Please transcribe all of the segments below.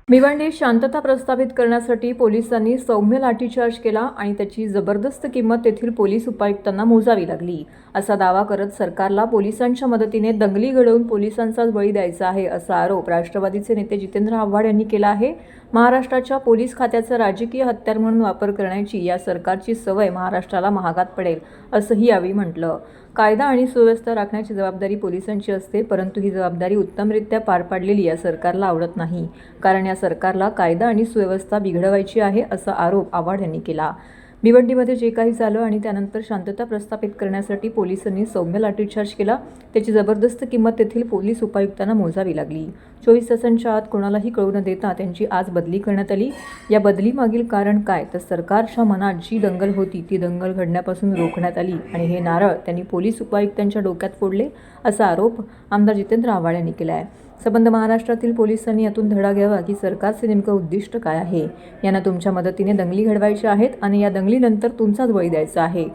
भिवंडीत शांतता प्रस्थापित करण्यासाठी पोलिसांनी सौम्य लाठीचार्ज केला आणि त्याची जबरदस्त किंमत तेथील पोलीस उपायुक्तांना मोजावी लागली असा दावा करत सरकारला पोलिसांच्या मदतीने दंगली घडवून पोलिसांचाच बळी द्यायचा आहे असा आरोप राष्ट्रवादीचे नेते जितेंद्र आव्हाड यांनी केला आहे। महाराष्ट्राच्या पोलीस खात्याचा राजकीय हत्यार म्हणून वापर करण्याची या सरकारची सवय महाराष्ट्राला महागात पडेल असंही यावेळी म्हटलं। कायदा आणि सुव्यवस्था राखण्याची जबाबदारी पोलिसांची असते, परंतु ही जबाबदारी उत्तमरित्या पार पाडलेली या सरकारला आवडत नाही, कारण या सरकारला कायदा आणि सुव्यवस्था बिघडवायची आहे असा आरोप आव्हाड यांनी केला। भिवंडीमध्ये जे काही झालं आणि त्यानंतर शांतता प्रस्थापित करण्यासाठी पोलिसांनी सौम्य लाठीचार्ज केला, त्याची जबरदस्त किंमत तेथील पोलीस उपायुक्तांना मोजावी लागली। 24 तासांच्या आत कोणालाही कळू न देता त्यांची आज बदली करण्यात आली। या बदलीमागील कारण काय, तर सरकारच्या मनात जी दंगल होती ती दंगल घडण्यापासून रोखण्यात आली आणि हे नारळ त्यांनी पोलीस उपायुक्तांच्या डोक्यात फोडले असा आरोप आमदार जितेंद्र आव्हाड यांनी केला आहे। संबंध महाराष्ट्रातील पोलिसांनी यातून धडा घ्यावा की सरकारचे नेमकं उद्दिष्ट काय आहे। यांना तुमच्या मदतीने दंगली घडवायच्या आहेत आणि या दंगलीनंतर तुमचाच बळी द्यायचा आहे।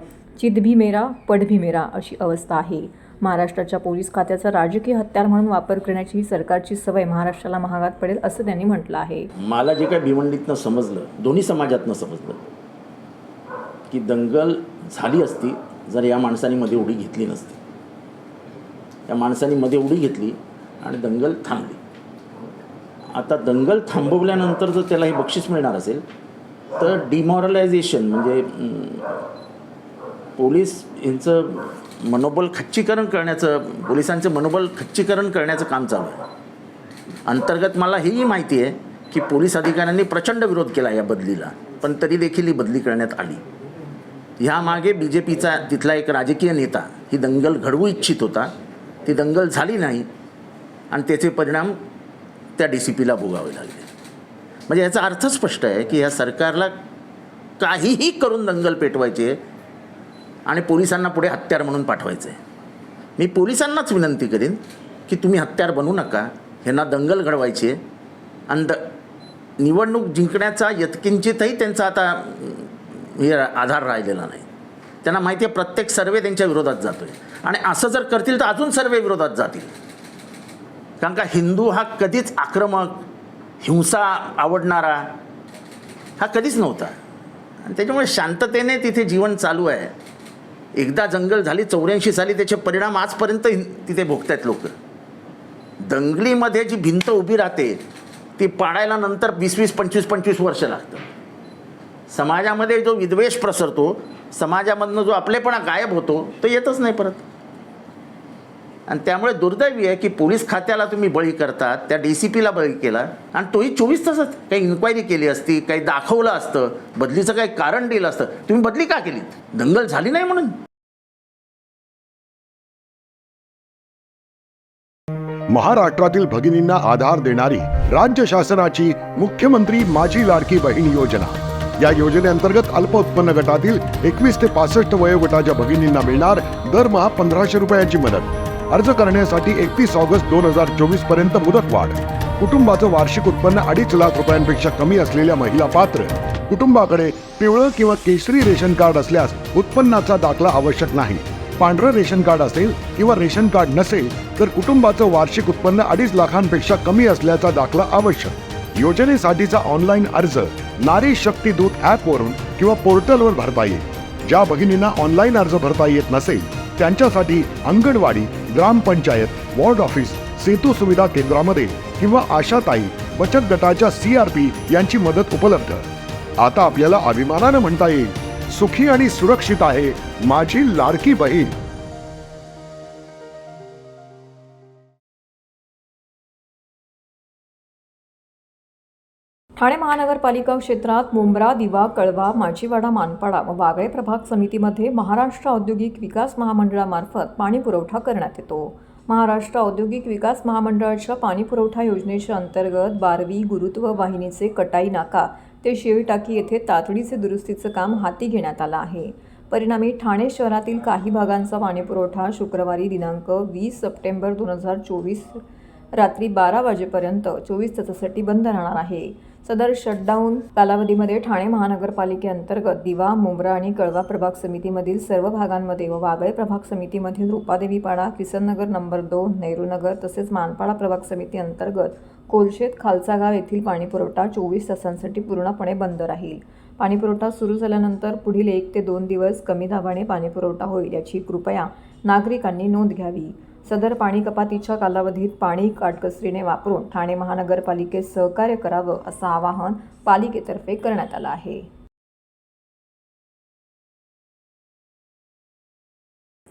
चित भी मेरा पड भी मेरा अशी अवस्था आहे। महाराष्ट्राच्या पोलीस खात्याचा राजकीय हत्यार म्हणून वापर करण्याची ही सरकारची सवय महाराष्ट्राला महागात पडेल असं त्यांनी म्हटलं आहे। मला जे काही भिवंडीतनं समजलं, दोन्ही समाजातनं समजलं की दंगल झाली असती जर या माणसांनी मध्ये उडी घेतली नसती। या माणसांनी मध्ये उडी घेतली आणि दंगल थांबली। आता दंगल थांबवल्यानंतर जर त्याला हे बक्षीस मिळणार असेल तर डिमॉरलायझेशन म्हणजे पोलीस यांचं मनोबल खच्चीकरण करण्याचं, पोलिसांचं मनोबल खच्चीकरण करण्याचं काम चालू आहे। अंतर्गत मला हेही माहिती आहे की पोलीस अधिकाऱ्यांनी प्रचंड विरोध केला या बदलीला, पण तरी देखील ही बदली करण्यात आली। ह्यामागे BJPचा तिथला एक राजकीय नेता ही दंगल घडवू इच्छित होता, ती दंगल झाली नाही आणि त्याचे परिणाम त्या DCPला भोगावे लागले। म्हणजे याचा अर्थ स्पष्ट आहे की ह्या सरकारला काहीही करून दंगल पेटवायची आहे आणि पोलिसांना पुढे हत्यार म्हणून पाठवायचं आहे। मी पोलिसांनाच विनंती करीन की तुम्ही हत्यार बनू नका, ह्यांना दंगल घडवायची आहे आणि निवडणूक जिंकण्याचा यत्किंचितही त्यांचा आता हे आधार राहिलेला नाही। त्यांना माहिती आहे प्रत्येक सर्वे त्यांच्या विरोधात जातो आहे आणि असं जर करतील तर अजून सर्वे विरोधात जातील, कारण का हिंदू हा कधीच आक्रमक, हिंसा आवडणारा हा कधीच नव्हता आणि त्याच्यामुळे शांततेने तिथे जीवन चालू आहे। एकदा दंगल झाली 84 साली, त्याचे परिणाम आजपर्यंत तिथे भोगत आहेत लोक। दंगलीमध्ये जी भिंत उभी राहते ती पाडायला नंतर 20-20, 25-25 वर्ष लागतं। समाजामध्ये जो विद्वेष प्रसरतो, समाजामधनं जो आपलेपणा गायब होतो तो येतच नाही परत। आणि त्यामुळे दुर्दैवी आहे की पोलीस खात्याला तुम्ही बळी करतात, त्या DCPला बळी केला आणि तोही 24 तासात। काही इन्क्वायरी केली असती, काही दाखवलं असतं, बदलीचं काही कारण दिलं असतं, तुम्ही बदली का केली? दंगल झाली नाही म्हणून। महाराष्ट्रातील भगिनींना आधार देणारी राज्य शासनाची मुख्यमंत्री माझी लाडकी बहीण योजना। या योजनेअंतर्गत अल्प उत्पन्न गटातील 21 ते 65 वयोगटाच्या भगिनींना मिळणार दरमहा 1500 रुपयांची मदत। अर्ज करण्यासाठी 31 ऑगस्ट 2024 पर्यंत मुदतवाढ। कुटुंबाचं वार्षिक उत्पन्न 2.5 लाख रुपयांपेक्षा कमी असलेल्या महिला पात्र। कुटुंबाकडे पिवळं किंवा केशरी रेशन कार्ड असल्यास उत्पन्नाचा दाखला आवश्यक नाही। पांढरं रेशन कार्ड असेल किंवा रेशन कार्ड नसेल तर कुटुंबाचं वार्षिक उत्पन्न 2.5 लाखांपेक्षा कमी असल्याचा दाखला आवश्यक। योजनेसाठीचा ऑनलाईन अर्ज नारी शक्ती दूत ॲपवरून किंवा पोर्टलवर भरता येईल। ज्या भगिनींना ऑनलाईन अर्ज भरता येत नसेल त्यांच्यासाठी अंगणवाडी, ग्रामपंचायत, वॉर्ड ऑफिस, सेतू सुविधा केंद्रामध्ये किंवा आशाताई बचत गटाच्या CRP यांची मदत उपलब्ध। आता आपल्याला अभिमानानं म्हणता येईल, सुखी आणि सुरक्षित आहे माझी लाडकी बहीण। ठाणे महानगरपालिका क्षेत्रात मुंब्रा, दिवा, कळवा, माचीवाडा, मानपाडा व वागळे प्रभाग समितीमध्ये महाराष्ट्र औद्योगिक विकास महामंडळामार्फत पाणी पुरवठा करण्यात येतो। महाराष्ट्र औद्योगिक विकास महामंडळाच्या पाणी पुरवठा योजनेच्या अंतर्गत 12वी गुरुत्व वाहिनीचे कटाई नाका ते शेळी टाकी येथे तातडीचे दुरुस्तीचं काम हाती घेण्यात आलं आहे। परिणामी ठाणे शहरातील काही भागांचा पाणी पुरवठा शुक्रवारी दिनांक 20 सप्टेंबर 2024 रात्री 12 वाजेपर्यंत 24 तासासाठी बंद राहणार आहे। सदर शटडाऊन कालावधीमध्ये ठाणे महानगरपालिकेअंतर्गत दिवा, मुंब्रा आणि कळवा प्रभाग समितीमधील सर्व भागांमध्ये व वागळे प्रभाग समितीमधील रूपादेवीपाडा, किसननगर नंबर 2, नेहरूनगर तसेच मानपाडा प्रभाग समिती अंतर्गत कोलशेत, खालचा गाव येथील पाणीपुरवठा 24 तासांसाठी पूर्णपणे बंद राहील. पाणीपुरवठा सुरू झाल्यानंतर पुढील 1 ते 2 दिवस कमी दाबाने पाणीपुरवठा होईल याची कृपया नागरिकांनी नोंद घ्यावी. सदर पाणी कपातीच्या कालावधीत पाणी काटकसरीने वापरून ठाणे महानगरपालिकेस सहकार्य करावं असं आवाहन पालिकेतर्फे करण्यात आलं आहे.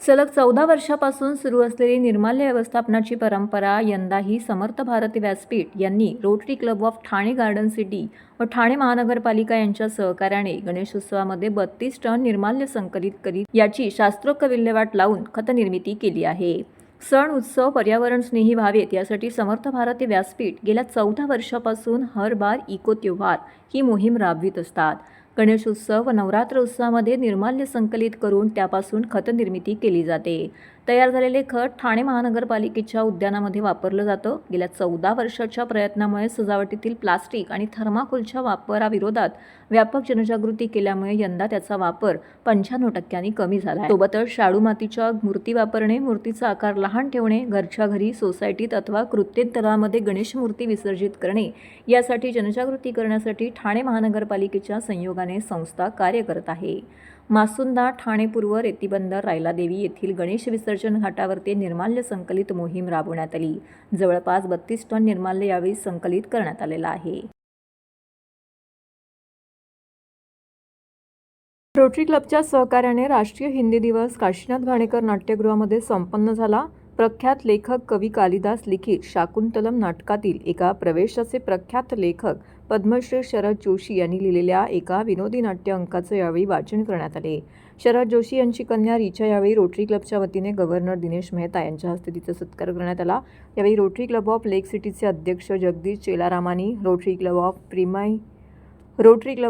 सलग 14 वर्षापासून सुरू असलेली निर्माल्य व्यवस्थापनाची परंपरा यंदाही समर्थ भारती व्यासपीठ यांनी rotary club of Thane garden city व ठाणे महानगरपालिका यांच्या सहकार्याने गणेशोत्सवामध्ये 32 टन निर्माल्य संकलित करीत याची शास्त्रोक्त विल्हेवाट लावून खतनिर्मिती केली आहे. सण उत्सव पर्यावरणस्नेही व्हावेत यासाठी समर्थ भारती व्यासपीठ गेल्या 14 वर्षापासून हर बार इको त्योहार ही मोहीम राबवित असतात. गणेशोत्सव व नवरात्र उत्सवामध्ये निर्माल्य संकलित करून त्यापासून खत निर्मिती केली जाते. तयार झालेले खत ठाणे महानगरपालिकेच्या उद्यानामध्ये वापरलं जातं. गेल्या 14 वर्षाच्या प्रयत्नामुळे सजावटीतील प्लास्टिक आणि थर्माकोलच्या वापराविरोधात व्यापक जनजागृती केल्यामुळे यंदा त्याचा वापर 95% कमी झाला आहे. सोबतच शाडू मातीच्या मूर्ती वापरणे, मूर्तीचा आकार लहान ठेवणे, घरच्या घरी, सोसायटीत अथवा कृत्रिम तलावामध्ये गणेश मूर्ती विसर्जित करणे यासाठी जनजागृती करण्यासाठी ठाणे महानगरपालिकेच्या संयोगाने संस्था कार्य करत आहे. मासुंदा, ठाणे पूर्व, रेतीबंदर, रायलादेवी येथील गणेश विसर्जन घाटावरती निर्माल्य संकलित मोहीम राबवण्यात आली. जवळपास 32 टन निर्माल्य यावेळी संकलित करण्यात आलेलं आहे. रोटरी क्लबच्या सहकार्याने राष्ट्रीय हिंदी दिवस काशीनाथ घाणेकर नाट्यगृहामध्ये संपन्न झाला. प्रख्यात लेखक कवी कालिदास लिखित शाकुंतलम नाटकातील एका प्रवेशाचे प्रख्यात लेखक पद्मश्री शरद जोशी यांनी लिहिलेल्या एका विनोदी नाट्य अंकाचं यावेळी वाचन करण्यात आले. शरद जोशी यांची कन्या रिचा यावेळी रोटरी क्लबच्या वतीने गव्हर्नर दिनेश मेहता यांच्या हस्ते तिचा सत्कार करण्यात आला. यावेळी रोटरी क्लब ऑफ लेक सिटीचे अध्यक्ष जगदीश चेलारामानी, रोटरी क्लब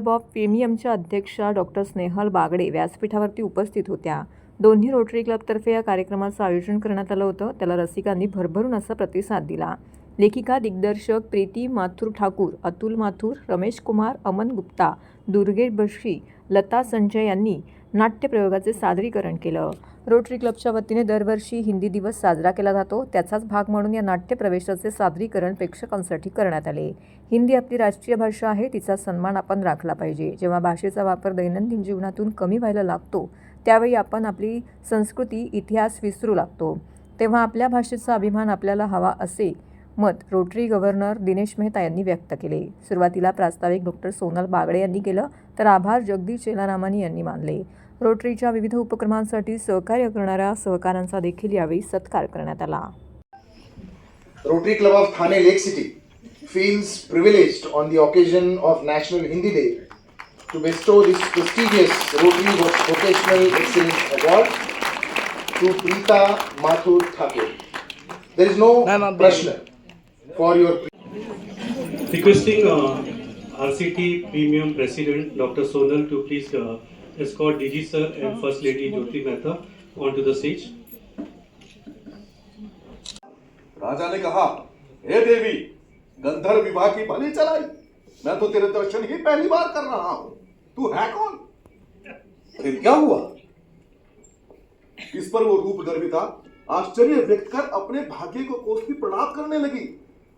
ऑफ प्रीमियमच्या अध्यक्षा डॉक्टर स्नेहल बागडे व्यासपीठावरती उपस्थित होत्या. दोन्ही रोटरी क्लबतर्फे या कार्यक्रमाचं आयोजन करण्यात आलं होतं. त्याला रसिकांनी भरभरून असा प्रतिसाद दिला. लेखिका, दिग्दर्शक प्रीती माथुर ठाकूर, अतुल माथुर, रमेश कुमार, अमन गुप्ता, दुर्गे बशी, लता संजय यांनी नाट्यप्रयोगाचे सादरीकरण केलं. रोटरी क्लबच्या वतीने दरवर्षी हिंदी दिवस साजरा केला जातो. त्याचाच भाग म्हणून या नाट्यप्रवेशाचे सादरीकरण प्रेक्षकांसाठी करण्यात आले. हिंदी आपली राष्ट्रीय भाषा आहे, तिचा सन्मान आपण राखला पाहिजे. जेव्हा भाषेचा वापर दैनंदिन जीवनातून कमी व्हायला लागतो त्यावेळी आपण आपली संस्कृती, इतिहास विसरू लागतो. तेव्हा आपल्या भाषेचा अभिमान आपल्याला हवा असे मत रोटरी गव्हर्नर दिनेश मेहता यांनी व्यक्त केले. सुरुवातीला प्रास्ताविक डॉक्टर सोनल बागडे यांनी केलं तर आभार जगदीश चेलारामानी यांनी मानले. रोटरीच्या विविध उपक्रमांसाठी सहकार्य करणाऱ्या सहकाऱ्यांचा देखील यावेळी सत्कार करण्यात आला. Rotary Club of Thane Lake City feels privileged on the occasion of National Hindi Day to bestow this prestigious Rotary Vocational Excellence Award to Preeta Mathur Thakur. There is no pressure for your Requesting RCT Premium President Dr. Sonal to please escort DG Sir and First Lady Jyoti Mehta onto the stage. राजा ने कहा, हे देवी, गंधर्व विवाह की बलि चलाई। मैं तो तेरे दर्शन ही पहली बार कर रहा हूं। तू है कौन? फिर क्या हुआ? इस पर वो रूप गर्विता आश्चर्य व्यक्त कर अपने भाग्य को कोसती प्रणाम करने लगी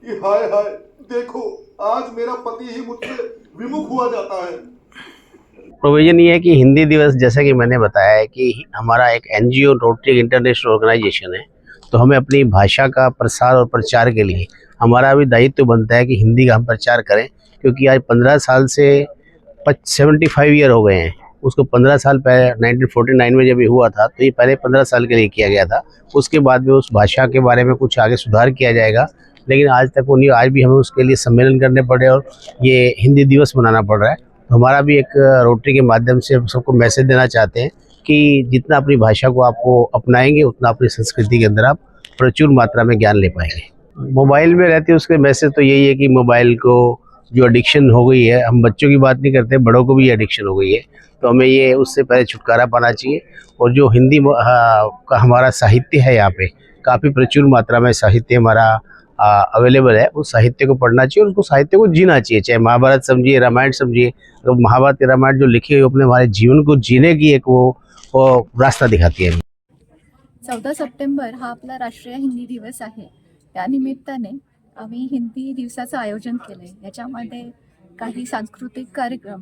कि हाय हाय, देखो आज मेरा पति ही मुझसे विमुख हुआ जाता है। प्रोविजन ये है कि हिंदी दिवस, जैसा कि मैंने बताया है कि हमारा एक एनजीओ रोटरी इंटरनेशनल ऑर्गेनाइजेशन है, तो हमें अपनी भाषा का प्रसार और प्रचार के लिए हमारा भी दायित्व बनता है कि हिंदी का हम प्रचार करें, क्योंकि आज 15 साल से 75 ईयर हो गए हैं। उसको 15 साल पहले 1949 में जब ये हुआ था, तो ये पहले 15 साल के लिए किया गया था। उसके बाद में उस भाषा के बारे में कुछ आगे सुधार किया जाएगा, लेकिन आज तक वो नहीं। आज भी हमें उसके लिए सम्मेलन करने पड़े और ये हिंदी दिवस मनाना पड़ रहा है। तो हमारा भी एक रोटरी के माध्यम से सबको मैसेज देना चाहते हैं कि जितना अपनी भाषा को आपको अपनाएंगे, उतना अपनी संस्कृति के अंदर आप प्रचुर मात्रा में ज्ञान ले पाएंगे। मोबाइल में रहते उसके मैसेज तो यही है कि मोबाइल को जो एडिक्शन हो गई है, हम बच्चों की बात नहीं करते, बड़ों को भी एडिक्शन हो गई है, तो हमें ये उससे पहले छुटकारा पाना चाहिए। और जो हिंदी का हमारा साहित्य है, यहाँ पे काफ़ी प्रचुर मात्रा में साहित्य हमारा अवेलेबल है उस साहित्य को पढ़ना चाहिए और उसको साहित्य को जीना चाहिए। चाहे महाभारत समझिए, रामायण समझिए, तो महाभारत रामायण जो लिखी है अपने हमारे जीवन को जीने की एक वो रास्ता दिखाती है। 14 सप्टेंबर हा आपला राष्ट्रीय हिंदी दिवस आहे. त्यानिमित्ताने आम्ही हिंदी दिवसाचं आयोजन केलं आहे. याच्यामध्ये काही सांस्कृतिक कार्यक्रम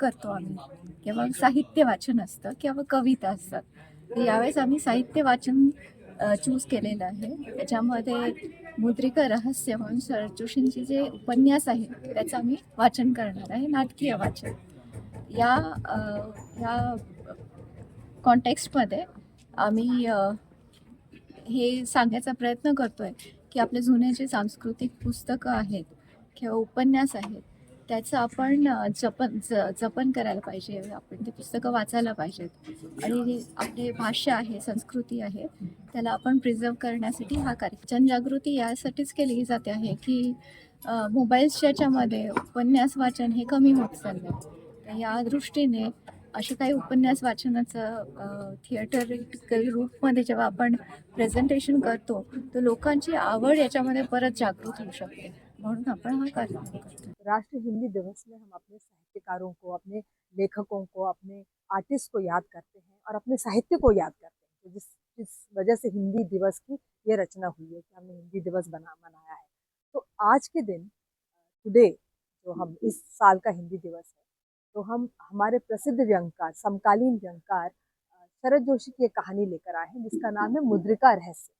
करतो आम्ही, किंवा साहित्य वाचन असतं किंवा कविता असतात. तर यावेळेस आम्ही साहित्य वाचन चूज केलेलं आहे. त्याच्यामध्ये मुद्रिका रहस्य म्हणून शरद जोशींचे जे उपन्यास आहे त्याचं आम्ही वाचन करणार आहे, नाटकीय वाचन. या कॉन्टेक्स्टमध्ये आम्ही हे सांगायचा प्रयत्न करतोय की आपले जुने जे सांस्कृतिक पुस्तकं आहेत किंवा उपन्यास आहेत त्याचं आपण जपन करायला पाहिजे. आपण ते पुस्तकं वाचायला पाहिजेत आणि आपली भाषा आहे, संस्कृती आहे, त्याला आपण प्रिझर्व करण्यासाठी हा कार्यक्रम. जनजागृती यासाठीच केली जाते आहे की मोबाईल्सच्या याच्यामध्ये उपन्यास वाचन हे कमी होत चाललं आहे. या दृष्टीने असे काही उपन्यास वाचनाचं थिएटर रूपमध्ये जेव्हा आपण प्रेझेंटेशन करतो तर लोकांची आवड याच्यामध्ये परत जागृत होऊ शकते, म्हणून आपण हा कार्यक्रम करतो. राष्ट्रीय हिंदी दिवस में हम अपने साहित्यकारों को, अपने लेखकों को, अपने आर्टिस्ट को याद करते हैं और अपने साहित्य को याद करते हैं. तो जिस वजह से हिंदी दिवस की ये रचना हुई है कि हमने हिंदी दिवस मनाया है. तो आज के दिन टुडे जो हम इस साल का हिंदी दिवस है, तो हम हमारे प्रसिद्ध व्यंगकार, समकालीन व्यंगकार शरद जोशी की एक कहानी लेकर आए हैं जिसका नाम है मुद्रिका रहस्य.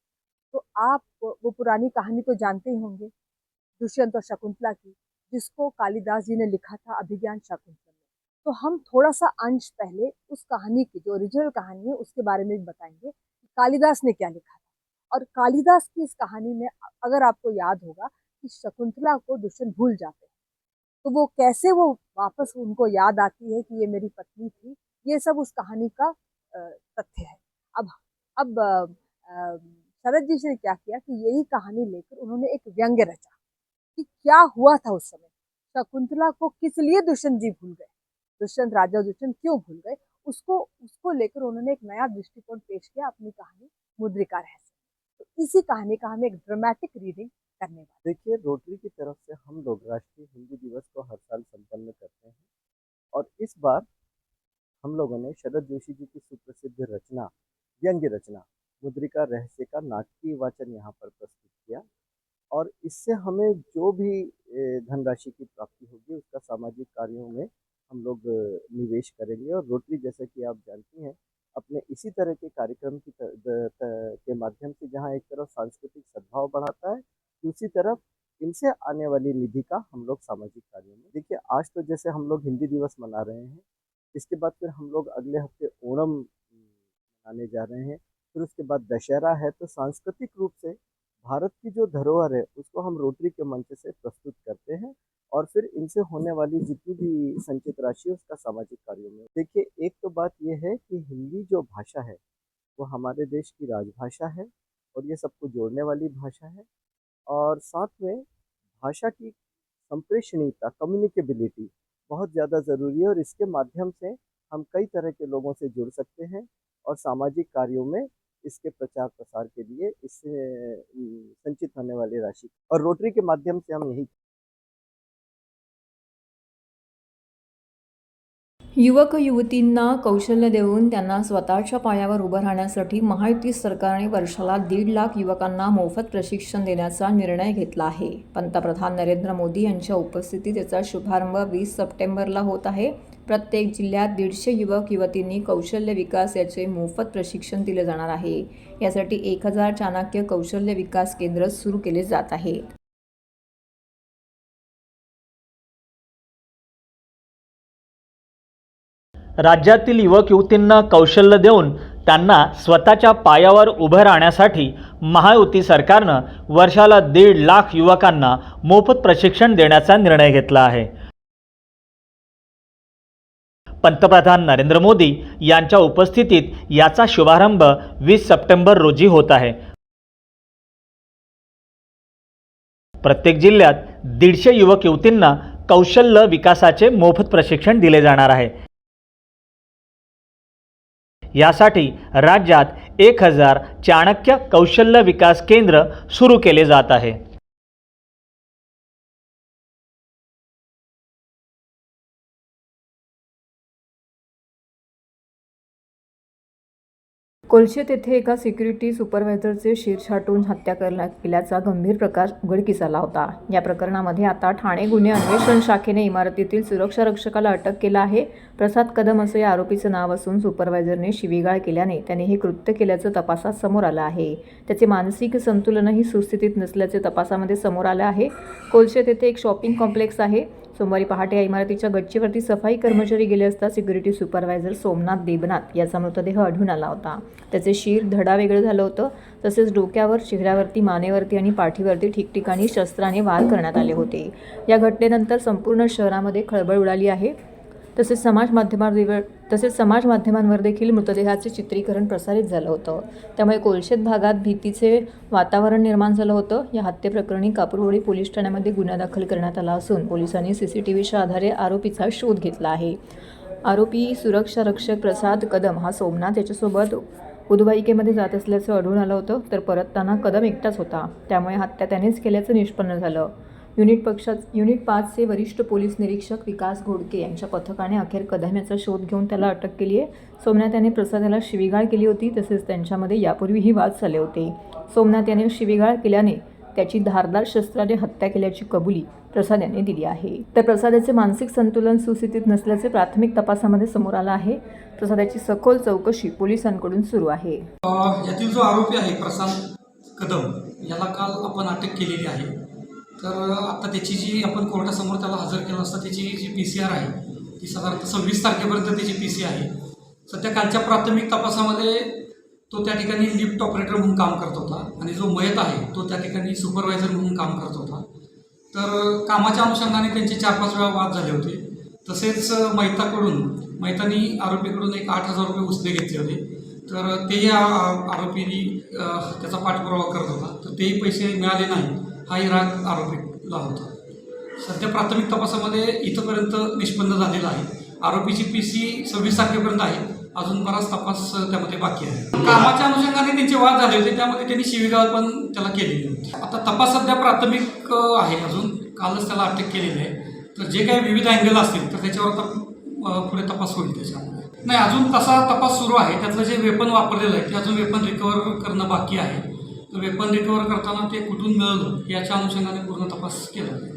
तो आप वो पुरानी कहानी तो जानते ही होंगे, दुष्यंत और शकुंतला की, जिसको कालिदास जी ने लिखा था अभिज्ञान शाकुंतलम में. तो हम थोड़ा सा अंश पहले उस कहानी की जो ओरिजिनल कहानी है उसके बारे में भी बताएंगे कि कालिदास ने क्या लिखा था. और कालिदास की इस कहानी में अगर आपको याद होगा कि शकुंतला को दुष्यंत भूल जाते हैं, तो वो कैसे वो वापस उनको याद आती है कि ये मेरी पत्नी थी, ये सब उस कहानी का तथ्य है. अब शरद जी ने क्या किया कि यही कहानी लेकर उन्होंने एक व्यंग्य रचा कि क्या हुआ था उस समय, शकुंतला को किस लिए दुष्यंत जी भूल गए, दुष्यंत राजा दुष्यंत क्यों भूल गए, उसको लेकर उन्होंने एक नया दृष्टिकोण पेश किया अपनी कहानी मुद्रिका रहस्य. तो इसी कहानी का हम एक ड्रामेटिक रीडिंग करने वाले. देखिए, रोटरी की तरफ से हम लोग राष्ट्रीय हिंदी दिवस को हर साल संपन्न करते हैं और इस बार हम लोगों ने शरद जोशी जी की सुप्रसिद्ध रचना, व्यंग्य रचना मुद्रिका रहस्य का नाटकीय वाचन यहाँ पर प्रस्तुत किया. और इससे हमें जो भी धनराशि की प्राप्ति होगी उसका सामाजिक कार्यों में हम लोग निवेश करेंगे. और रोटरी, जैसा कि आप जानती हैं, अपने इसी तरह के कार्यक्रम के माध्यम से जहाँ एक तरफ सांस्कृतिक सद्भाव बढ़ाता है, दूसरी तरफ इनसे आने वाली निधि का हम लोग सामाजिक कार्यों में. देखिए, आज तो जैसे हम लोग हिंदी दिवस मना रहे हैं, इसके बाद फिर हम लोग अगले हफ्ते ओणम मनाने जा रहे हैं, फिर उसके बाद दशहरा है. तो सांस्कृतिक रूप से भारत की जो धरोहर है उसको हम रोटरी के मंच से प्रस्तुत करते हैं और फिर इनसे होने वाली जितनी भी संचित राशि है उसका सामाजिक कार्यों में. देखिए, एक तो बात यह है कि हिंदी जो भाषा है वो हमारे देश की राजभाषा है और ये सबको जोड़ने वाली भाषा है. और साथ में भाषा की संप्रेषणीयता, कम्युनिकेबिलिटी बहुत ज़्यादा ज़रूरी है और इसके माध्यम से हम कई तरह के लोगों से जुड़ सकते हैं और सामाजिक कार्यों में इसके प्रचार प्रसार के लिए इससे संचित होने वाली राशि और रोटरी के माध्यम से हम यही. युवक युवतींना कौशल्य देऊन त्यांना स्वतःच्या पायावर उभं राहण्यासाठी महायुती सरकारने वर्षाला 1.5 लाख युवकांना मोफत प्रशिक्षण देण्याचा निर्णय घेतला आहे. पंतप्रधान नरेंद्र मोदी यांच्या उपस्थितीत याचा शुभारंभ 20 सप्टेंबरला होत आहे. प्रत्येक जिल्ह्यात 150 युवक युवतींनी कौशल्य विकास याचे मोफत प्रशिक्षण दिले जाणार आहे. यासाठी 1000 चाणक्य कौशल्य विकास केंद्र सुरू केले जात आहेत. राज्यातील युवक युवतींना कौशल्य देऊन त्यांना स्वतःच्या पायावर उभं राहण्यासाठी महायुती सरकारनं वर्षाला 1.5 लाख युवकांना मोफत प्रशिक्षण देण्याचा निर्णय घेतला आहे. पंतप्रधान नरेंद्र मोदी यांच्या उपस्थितीत याचा शुभारंभ 20 सप्टेंबर रोजी होत आहे. प्रत्येक जिल्ह्यात 150 युवक युवतींना कौशल्य विकासाचे मोफत प्रशिक्षण दिले जाणार आहे. यासाठी राज्यात 1000 चाणक्य कौशल्य विकास केंद्र सुरू केले जात आहे. कोलशेत येथे एका सिक्युरिटी सुपरवायझरचे शिर छाटून हत्या केल्याचा गंभीर प्रकार उघडकीस आला होता. या प्रकरणामध्ये आता ठाणे गुन्हे अन्वेषण शाखेने इमारतीतील सुरक्षा रक्षकाला अटक केला आहे. प्रसाद कदम असं या आरोपीचं नाव असून सुपरवायझरने शिवीगाळ केल्याने त्याने हे कृत्य केल्याचं तपासात समोर आलं आहे. त्याचे मानसिक संतुलनही सुस्थितीत नसल्याचे तपासामध्ये समोर आलं आहे. कोलशेत येथे एक शॉपिंग कॉम्प्लेक्स आहे. सोमवारी पहाटे या इमारतीच्या गच्चीवरती सफाई कर्मचारी गेले असता सिक्युरिटी सुपरवायझर सोमनाथ देबनाथ याचा मृतदेह आढळून आला होता. त्याचे शिर धडा वेगळं झालं होतं. तसेच डोक्यावर, चेहऱ्यावरती, मानेवरती आणि पाठीवरती ठिकठिकाणी शस्त्राने वार करण्यात आले होते. या घटनेनंतर संपूर्ण शहरामध्ये खळबळ उडाली आहे. तसेच समाज माध्यमांवर देखील मृतदेहाचे चित्रीकरण प्रसारित झालं होतं. त्यामुळे कोलशेत भागात भीतीचे वातावरण निर्माण झालं होतं. या हत्येप्रकरणी कापूरवाडी पोलीस ठाण्यामध्ये गुन्हा दाखल करण्यात आला असून पोलिसांनी CCTVच्या आधारे आरोपीचा शोध घेतला आहे. आरोपी सुरक्षा रक्षक प्रसाद कदम हा सोमनाथ याच्यासोबत उदवाईकेमध्ये जात असल्याचं आढळून आलं होतं. तर परतताना कदम एकटाच होता. त्यामुळे हत्या त्यानेच केल्याचं निष्पन्न झालं. युनिट 5चे वरिष्ठ पोलीस निरीक्षक विकास घोडके यांच्या पथकाने अखेर कदम याचा शोध घेऊन त्याला अटक केली आहे. सोमनाथ याने प्रसाद याला शिवीगाळ केली होती. तसेच त्यांच्यामध्ये यापूर्वीही वाद झाले होते. सोमनाथ याने शिवीगाळ केल्याने त्याची धारदार शस्त्राने हत्या केल्याची कबुली प्रसाद यांनी दिली आहे. तर प्रसादाचे मानसिक संतुलन सुस्थितीत नसल्याचे प्राथमिक तपासामध्ये समोर आलं आहे. प्रसादाची सखोल चौकशी पोलिसांकडून सुरू आहे. यातील जो आरोपी आहे प्रसाद कदम याला काल आपण अटक केलेली आहे. तर आता त्याची जी आपण कोर्टासमोर त्याला हजर केलं असता त्याची जी PCR आहे ती साधारणतः 26 तारखेपर्यंत त्याची PC आहे. सध्या कालच्या प्राथमिक तपासामध्ये तो त्या ठिकाणी लिफ्ट ऑपरेटर म्हणून काम करत होता आणि जो मयत आहे तो त्या ठिकाणी सुपरवायझर म्हणून काम करत होता. तर कामाच्या अनुषंगाने त्यांचे 4-5 वेळा वाद झाले होते. तसेच मैतानी आरोपीकडून एक 8,000 रुपये उसने घेतले होते. तर तेही आरोपीनी त्याचा पाठपुरावा करत होता. तर तेही पैसे मिळाले नाही हाही राग आरोपीला होता. सध्या प्राथमिक तपासामध्ये इथंपर्यंत निष्पन्न झालेला आहे. आरोपीची PC 26 तारखेपर्यंत आहे. अजून बराच तपास त्यामध्ये बाकी आहे. कामाच्या अनुषंगाने त्यांचे वाद झाले होते त्यामध्ये त्यांनी शिवीगाळ पण त्याला केलेली होती. आता तपास सध्या प्राथमिक आहे. अजून कालच त्याला अटक केलेली आहे. तर जे काही विविध अँगल असतील तर त्याच्यावर आता पुढे तपास होईल. त्याच्यामध्ये नाही अजून तसा तपास सुरू आहे. त्यातलं जे वेपन वापरलेलं आहे ते अजून वेपन रिकवर करणं बाकी आहे. तर वेपन रिकवर करताना ते कुठून मिळवलं याच्या अनुषंगाने पूर्ण तपास केला.